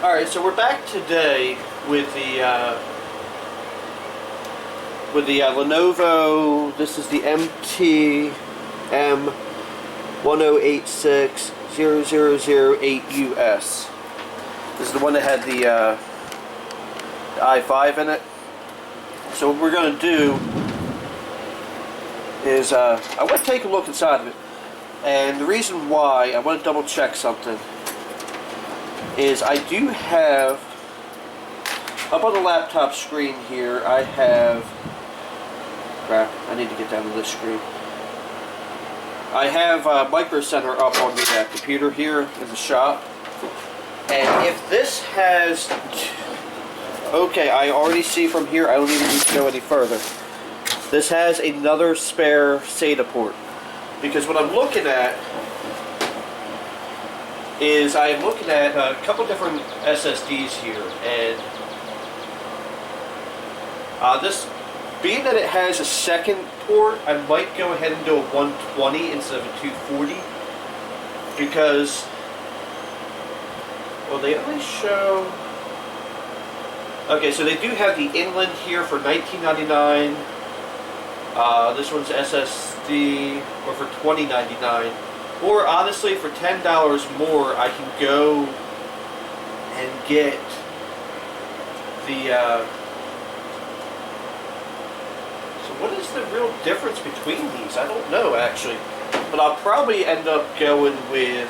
Alright, so we're back today with the Lenovo. This is the MTM10860008US. This is the one that had the i5 in it. So what we're going to do is I want to take a look inside of it. And the reason why I want to double check something is I do have, up on the laptop screen here, I have, crap, I need to get down to this screen. I have Micro Center up on the computer here in the shop. And if this has, okay, I already see from here, I don't even need to go any further. This has another spare SATA port. Because what I'm looking at is I'm looking at a couple different SSDs here, and this, being that it has a second port, I might go ahead and do a 120 instead of a 240, because, well, they only show, okay, so they do have the inland here for $19.99. This one's SSD, or for $20.99. Or honestly, for $10 more, I can go and get the. So what is the real difference between these? I don't know actually, but I'll probably end up going with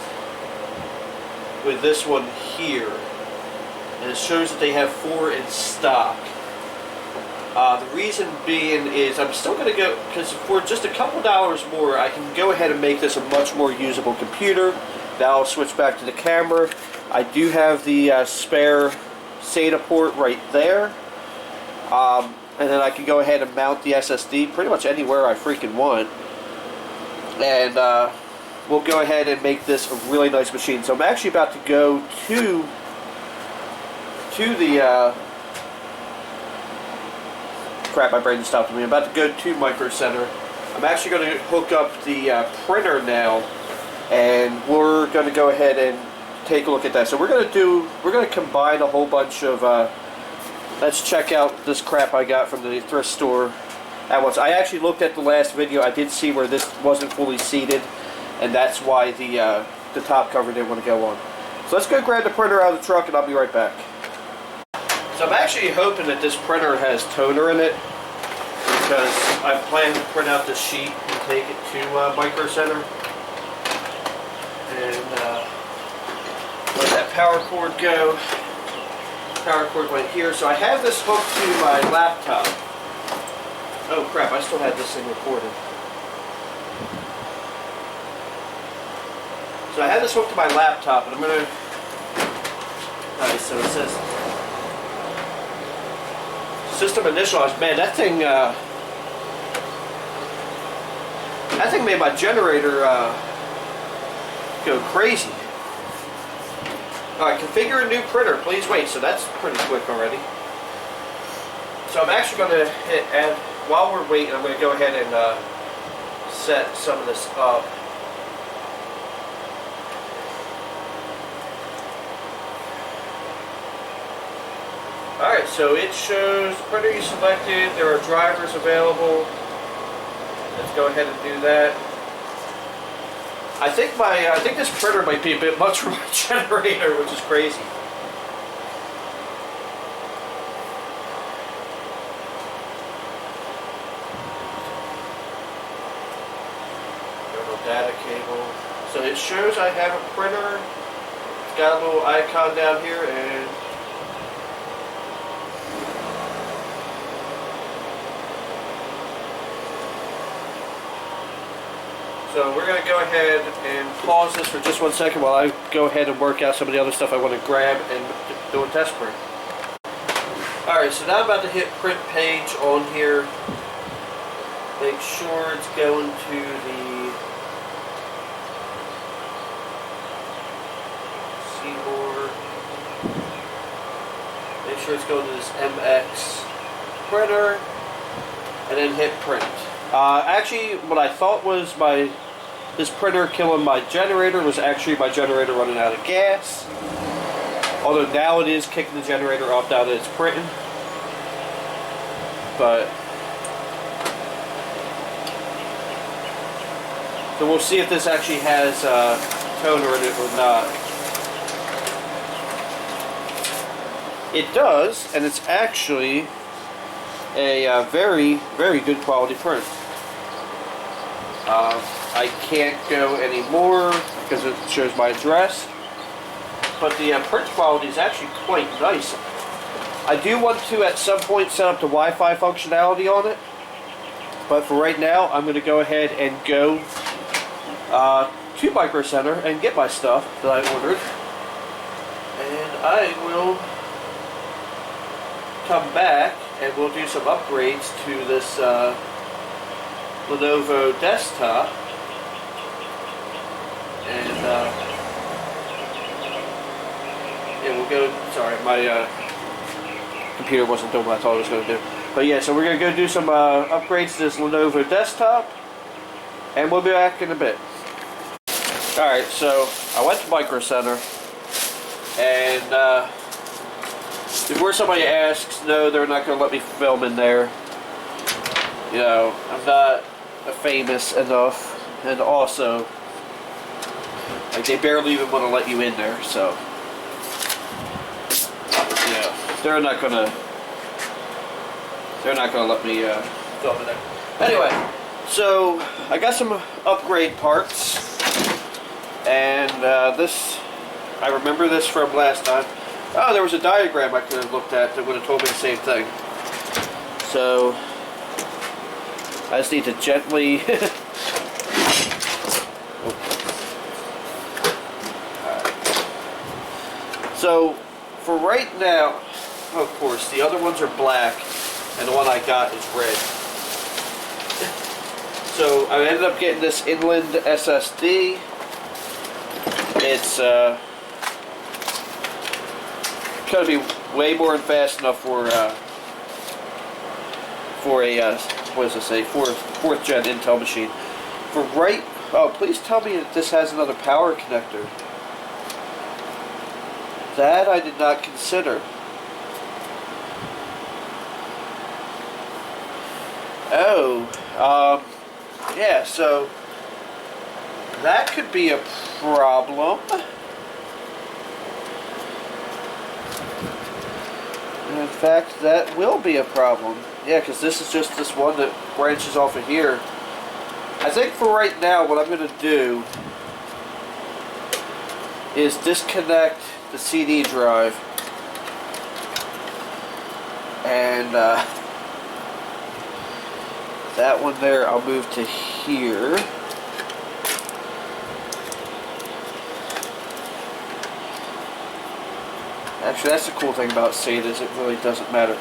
this one here, and it shows that they have 4 in stock. The reason being is I'm still going to go, because for just a couple dollars more, I can go ahead and make this a much more usable computer. Now I'll switch back to the camera. I do have the spare SATA port right there. And then I can go ahead and mount the SSD pretty much anywhere I freaking want. And we'll go ahead and make this a really nice machine. So I'm actually about to go to the... crap, my brain just stopped me. I'm about to go to Micro Center. I'm actually going to hook up the printer now, and we're going to go ahead and take a look at that. So we're going to combine a whole bunch of, let's check out this crap I got from the thrift store at once. I actually looked at the last video. I did see where this wasn't fully seated, and that's why the top cover didn't want to go on. So let's go grab the printer out of the truck, and I'll be right back. So I'm actually hoping that this printer has toner in it, because I plan to print out this sheet and take it to Micro Center. And let that power cord go. Power cord went here. So I have this hooked to my laptop. Oh crap, I still had this thing recorded. So I have this hooked to my laptop, and I'm going to... Alright, so it says... System initialized. Man, that thing made my generator go crazy. Alright, configure a new printer. Please wait. So that's pretty quick already. So I'm actually going to hit add. While we're waiting, I'm going to go ahead and set some of this up. Alright, so it shows the printer you selected, there are drivers available. Let's go ahead and do that. I think this printer might be a bit much for my generator, which is crazy. Data cable. So it shows I have a printer. It's got a little icon down here, and so we're going to go ahead and pause this for just 1 second while I go ahead and work out some of the other stuff I want to grab and do a test print. Alright, so now I'm about to hit print page on here. Make sure it's going to the keyboard. Make sure it's going to this MX printer, and then hit print. Actually, what I thought was this printer killing my generator was actually my generator running out of gas. Although now it is kicking the generator off now that it's printing. But so we'll see if this actually has toner in it or not. It does, and it's actually a very, very good quality print. I can't go anymore because it shows my address, but the print quality is actually quite nice. I do want to at some point set up the Wi-Fi functionality on it, but for right now I'm going to go ahead and go to Micro Center and get my stuff that I ordered, and I will come back and we'll do some upgrades to this Lenovo desktop, and yeah, we'll go. Sorry, my computer wasn't doing what I thought it was going to do. But yeah, so we're going to go do some upgrades to this Lenovo desktop, and we'll be back in a bit. Alright, so I went to Micro Center, and before somebody asks, no, they're not going to let me film in there. You know, I'm not famous enough, and also, like, they barely even want to let you in there, so, yeah, they're not gonna let me film in there. Anyway, so I got some upgrade parts, and this, I remember this from last time. Oh, there was a diagram I could have looked at that would have told me the same thing. So I just need to gently So for right now, of course, the other ones are black and the one I got is red. So I ended up getting this Inland SSD. It's going to be way more than fast enough for a what does it say, fourth gen Intel machine. For right, oh, please tell me that this has another power connector. That I did not consider. Oh, yeah, so that could be a problem. In fact, that will be a problem. Yeah, because this is just this one that branches off of here. I think for right now, what I'm going to do is disconnect the CD drive, and that one there I'll move to here. Actually, that's the cool thing about SATA, is it really doesn't matter.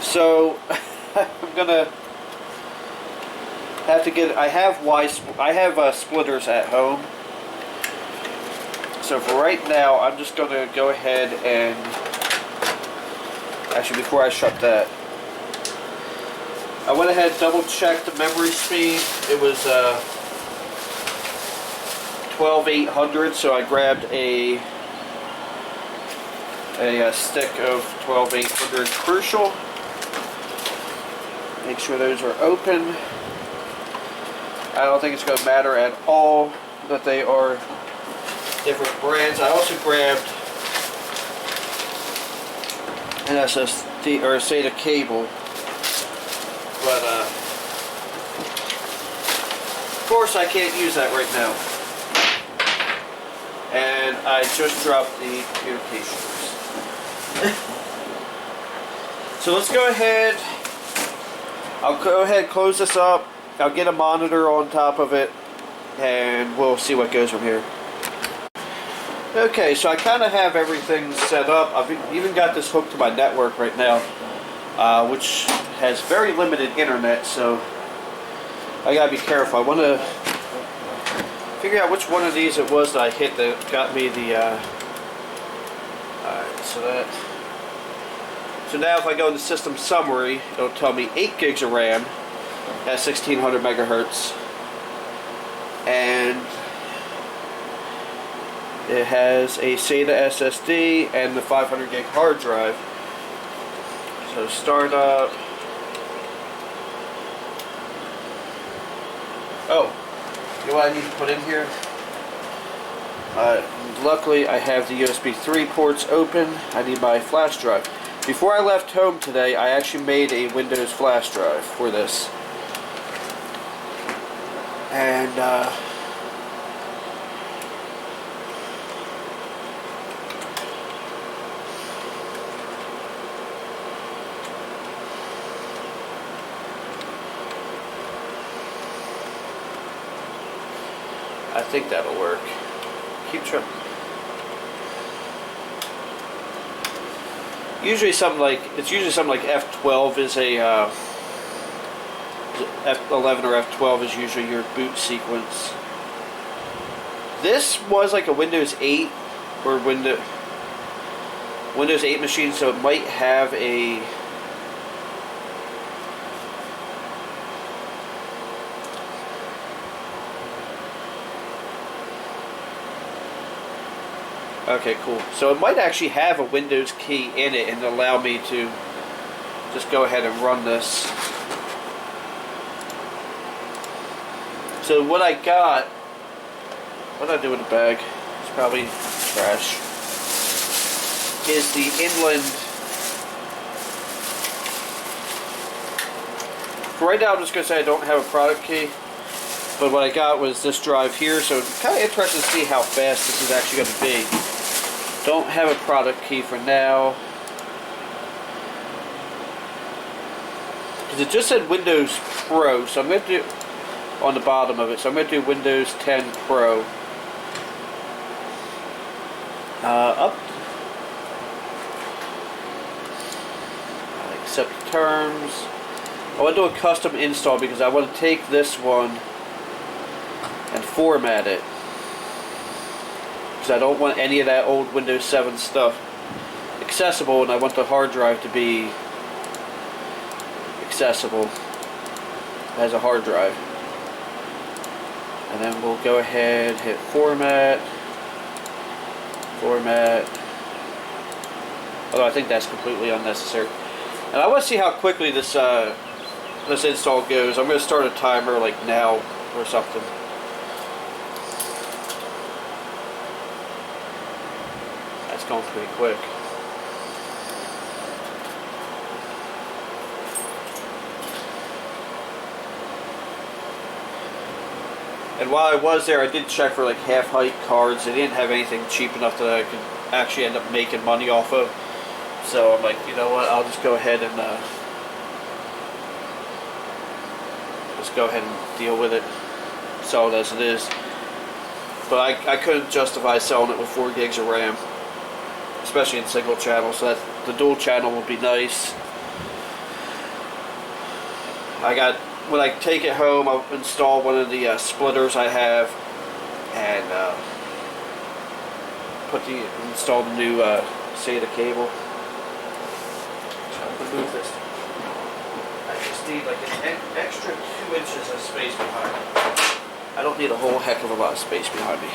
So I'm gonna have to get. I have splitters at home. So for right now, I'm just gonna go ahead and actually, before I shut that, I went ahead and double checked the memory speed. It was 12800, so I grabbed a stick of 12800 Crucial. Make sure those are open. I don't think it's going to matter at all that they are different brands. I also grabbed an SSD or a SATA cable, but of course I can't use that right now. And I just dropped the communications. So let's go ahead. I'll go ahead and close this up. I'll get a monitor on top of it, and we'll see what goes from here. Okay, so I kind of have everything set up. I've even got this hooked to my network right now, which has very limited internet, so I gotta be careful. I want to figure out which one of these it was that I hit that got me the. Alright, so now if I go into system summary, it'll tell me 8 gigs of RAM at 1600 megahertz, and It has a SATA SSD and the 500 gig hard drive. So start up. Oh, you know what I need to put in here? Luckily I have the USB 3 ports open. I need my flash drive. Before I left home today, I actually made a Windows flash drive for this. And I think that'll work. Keep trying. Usually something like F12 is a F11 or F12 is usually your boot sequence. This was like a Windows 8 or Windows 8 machine, so it might have a okay, cool. So it might actually have a Windows key in it and allow me to just go ahead and run this. So what I got, what did I do in the bag? It's probably trash. Is the Inland. For right now, I'm just going to say I don't have a product key. But what I got was this drive here, so it's kind of interesting to see how fast this is actually going to be. Don't have a product key for now. Because it just said Windows Pro, so I'm going to do, on the bottom of it, so I'm going to do Windows 10 Pro. Up. Accept terms. I want to do a custom install because I want to take this one and format it. Because I don't want any of that old Windows 7 stuff accessible, and I want the hard drive to be accessible as a hard drive. And then we'll go ahead, hit format. Although I think that's completely unnecessary. And I want to see how quickly this this install goes. I'm going to start a timer like now or something. That's going pretty quick. And while I was there, I did check for like half-height cards. They didn't have anything cheap enough that I could actually end up making money off of. So I'm like, you know what? I'll just go ahead and deal with it, sell it as it is. But I couldn't justify selling it with 4 gigs of RAM, especially in single channel. So that the dual channel will be nice. When I take it home, I'll install one of the splitters I have, and install the new SATA cable. Trying to move this. I just need like an extra 2 inches of space behind me. I don't need a whole heck of a lot of space behind me.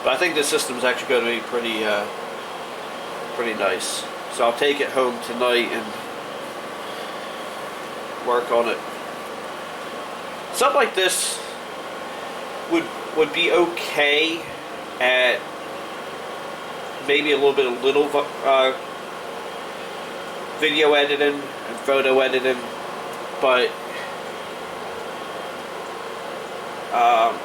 But I think this system is actually going to be pretty nice. So I'll take it home tonight and work on it. Something like this would be okay at maybe a little bit of video editing and photo editing, but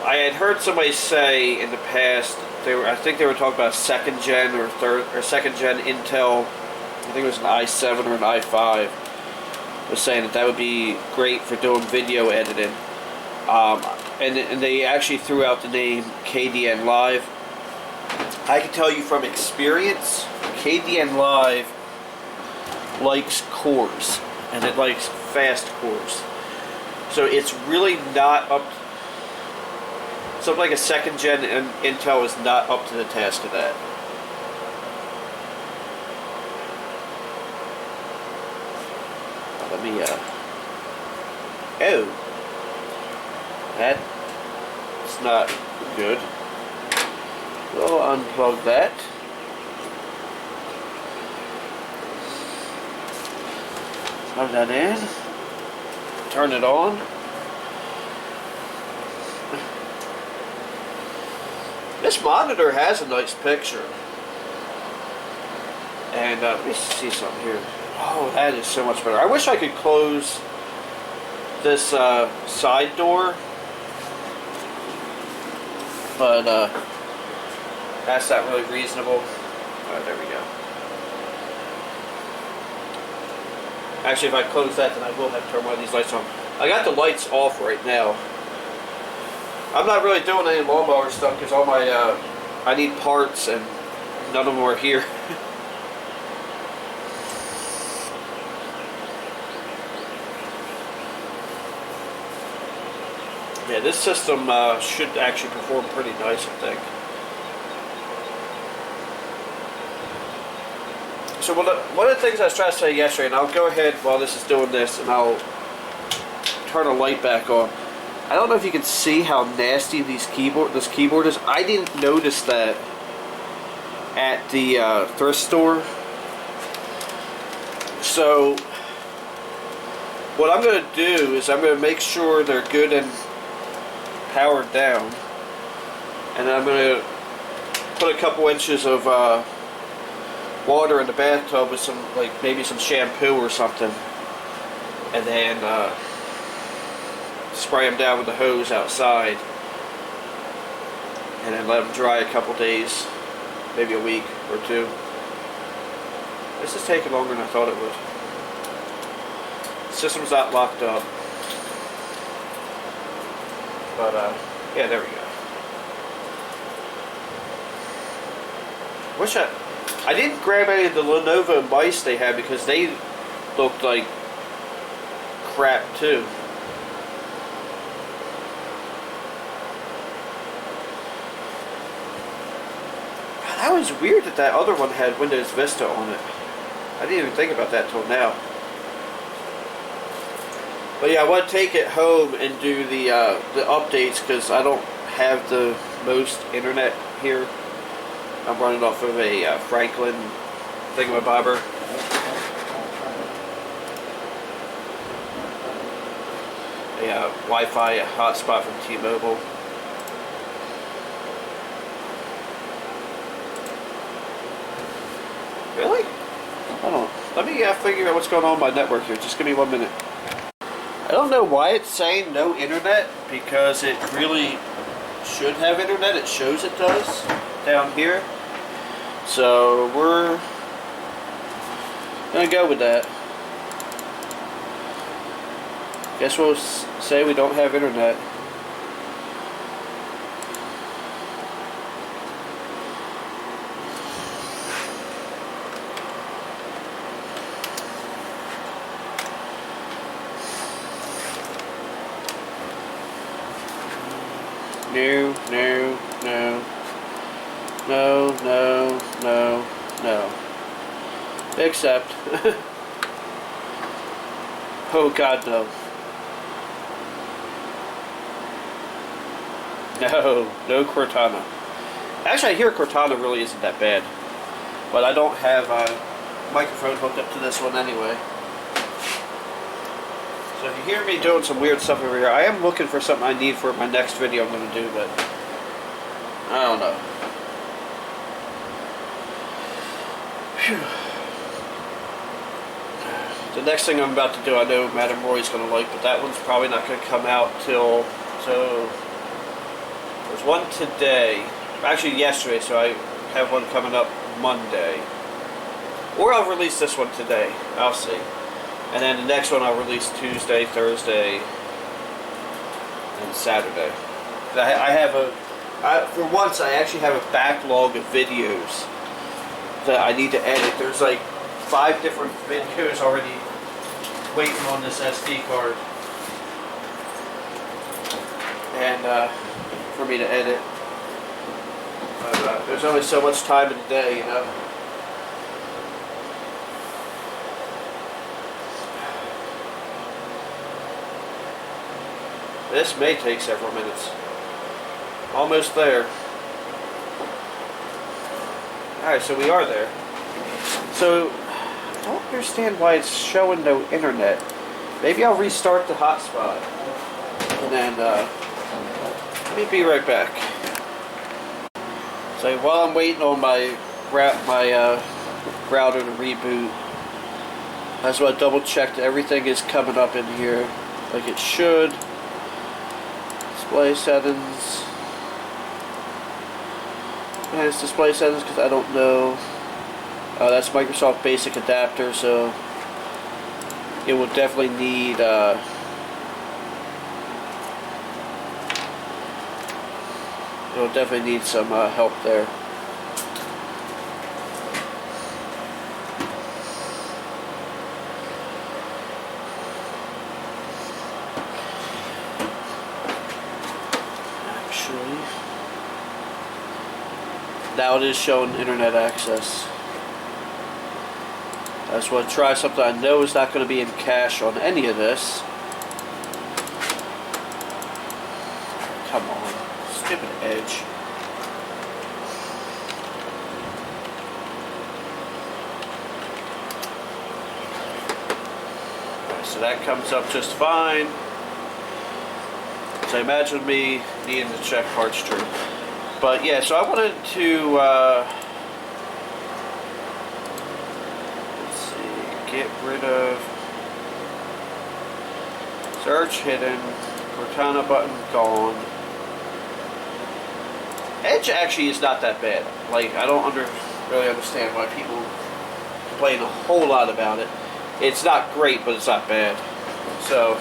I had heard somebody say in the past I think they were talking about second gen or second gen Intel. I think it was an i7 or an i5. Was saying that would be great for doing video editing, and they actually threw out the name KDN Live. I can tell you from experience, KDN Live likes cores, and it likes fast cores. So it's really not up. Something like a second gen Intel is not up to the task of that. Let me, oh, It's not good. We'll unplug that. Plug that in. Turn it on. This monitor has a nice picture. And let me see something here. Oh, that is so much better. I wish I could close this side door, but that's not really reasonable. There we go. Actually, if I close that, then I will have to turn one of these lights on. I got the lights off right now. I'm not really doing any lawnmower stuff because all my I need parts and none of them are here. Yeah, this system should actually perform pretty nice, I think. So one of the things I was trying to say yesterday, and I'll go ahead while this is doing this, and I'll turn a light back on. I don't know if you can see how nasty this keyboard is. I didn't notice that at the thrift store. So what I'm going to do is I'm going to make sure they're good and powered down, and then I'm going to put a couple inches of water in the bathtub with some, like maybe some shampoo or something, and then spray them down with the hose outside, and then let them dry a couple days, maybe a week or two. This is taking longer than I thought it would. The system's not locked up. But, yeah, there we go. I didn't grab any of the Lenovo mice they had because they looked like crap too. God, that was weird that that other one had Windows Vista on it. I didn't even think about that till now. But yeah, I want to take it home and do the updates because I don't have the most internet here. I'm running off of a Franklin thingamabobber. A Wi-Fi hotspot from T-Mobile. Really? Hold on. Let me figure out what's going on with my network here. Just give me 1 minute. I don't know why it's saying no internet, because it really should have internet. It shows it does down here. So we're gonna go with that. Guess we'll say we don't have internet. No, no, no. No, no, no, no. Except. Oh God, no. No, no Cortana. Actually, I hear Cortana really isn't that bad. But I don't have a microphone hooked up to this one anyway. So if you hear me doing some weird stuff over here, I am looking for something I need for my next video I'm going to do, but I don't know. Whew. The next thing I'm about to do, I know Madam Roy's going to like, but that one's probably not going to come out till, so there's one today, actually yesterday, so I have one coming up Monday. Or I'll release this one today, I'll see. And then the next one I'll release Tuesday, Thursday, and Saturday. I have for once I actually have a backlog of videos that I need to edit. There's like 5 different videos already waiting on this SD card. And for me to edit. But, there's only so much time in the day, you know. This may take several minutes. Almost there. Alright, so we are there. So, I don't understand why it's showing no internet. Maybe I'll restart the hotspot. And then, let me be right back. So while I'm waiting on my router to reboot, I just want to double check that everything is coming up in here like it should. Display settings. And it's display settings because I don't know. That's Microsoft Basic Adapter, so it will definitely need some help there. Actually, now it is showing internet access. I just want to try something I know is not going to be in cache on any of this. Come on, stupid Edge. Alright, so that comes up just fine. So imagine me needing to check parts true. But yeah, so I wanted to get rid of search hidden, Cortana button gone. Edge actually is not that bad. Like, I don't really understand why people complain a whole lot about it. It's not great, but it's not bad. So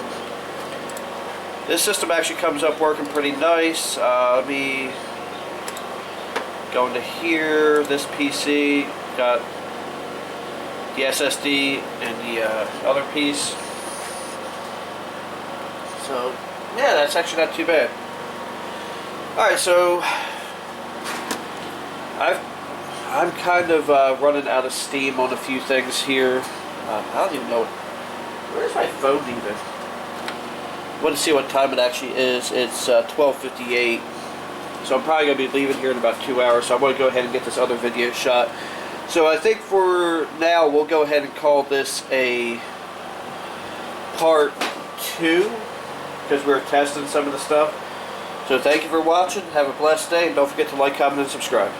this system actually comes up working pretty nice. Let me go into here. This PC got the SSD and the other piece. So yeah, that's actually not too bad. Alright, so I'm kind of running out of steam on a few things here. I don't even know. Where's my phone even? I want to see what time it actually is. It's 12:58. So I'm probably going to be leaving here in about 2 hours. So I want to go ahead and get this other video shot. So I think for now we'll go ahead and call this a part 2 because we're testing some of the stuff. So thank you for watching. Have a blessed day, and don't forget to like, comment, and subscribe.